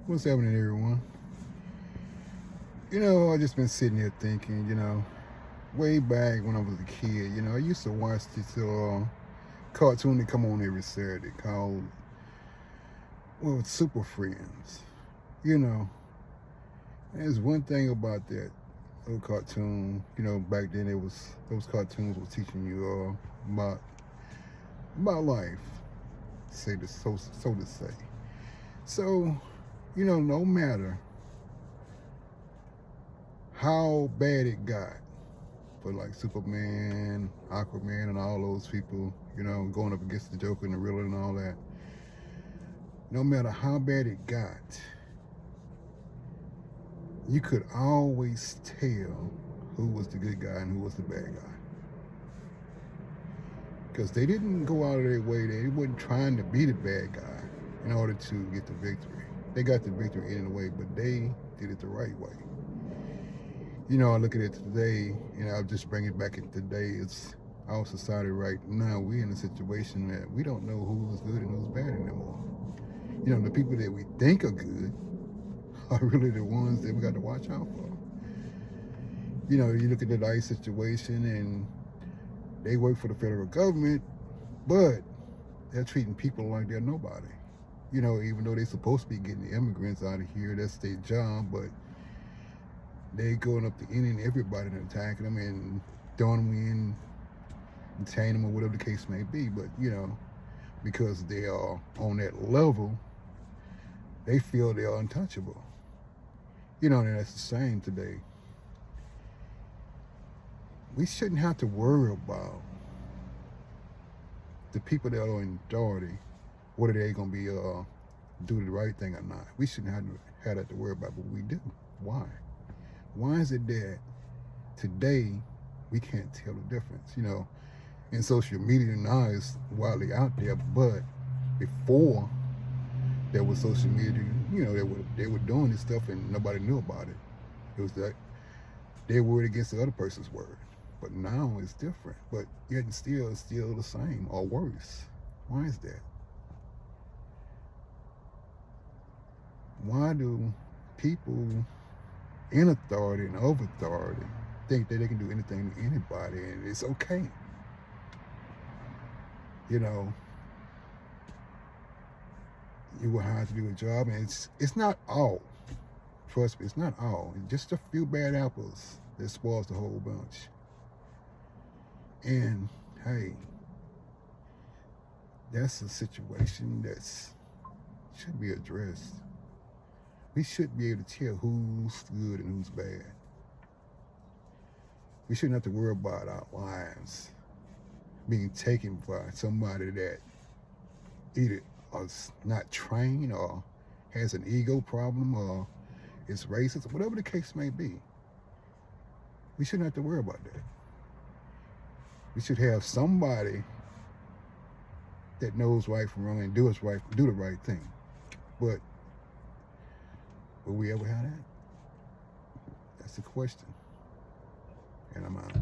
What's happening, everyone? I just been sitting here thinking, way back when I was a kid, I used to watch this cartoon that come on every Saturday called, Super Friends. You know, there's one thing about that little cartoon, back then it was, those cartoons were teaching you about life, so to say. So, no matter how bad it got for like Superman, Aquaman, and all those people, going up against the Joker and the Riddler and all that. No matter how bad it got, you could always tell who was the good guy and who was the bad guy. Because they didn't go out of their way, they weren't trying to be the bad guy in order to get the victory. They got the victory in a way, but they did it the right way. I look at it today, and I'll just bring it back in today. It's our society right now. We're in a situation that we don't know who's good and who's bad anymore. The people that we think are good are really the ones that we got to watch out for. You look at the ICE situation, and they work for the federal government, but they're treating people like they're nobody. Even though they're supposed to be getting the immigrants out of here, that's their job, but they going up to any and everybody and attacking them and throwing them in, detaining them, or whatever the case may be. But, because they are on that level, they feel they are untouchable. And that's the same today. We shouldn't have to worry about the people that are in authority, whether they're going to be do the right thing or not. We shouldn't have that to worry about, but we do. Why? Why is it that today we can't tell the difference? In social media now is widely out there, but before there was social media, they were doing this stuff and nobody knew about it. It was that their word against the other person's word. But now it's different. But yet it's still the same or worse. Why is that? Why do people in authority and over authority think that they can do anything to anybody and it's okay? You were hired to do a job, and it's not all. Trust me, it's not all. It's just a few bad apples that spoils the whole bunch. And hey, that's a situation that should be addressed. We should be able to tell who's good and who's bad. We shouldn't have to worry about our lives being taken by somebody that either is not trained or has an ego problem or is racist, or whatever the case may be. We shouldn't have to worry about that. We should have somebody that knows right from wrong and do the right thing. But will we ever have that? That's the question. And I'm out.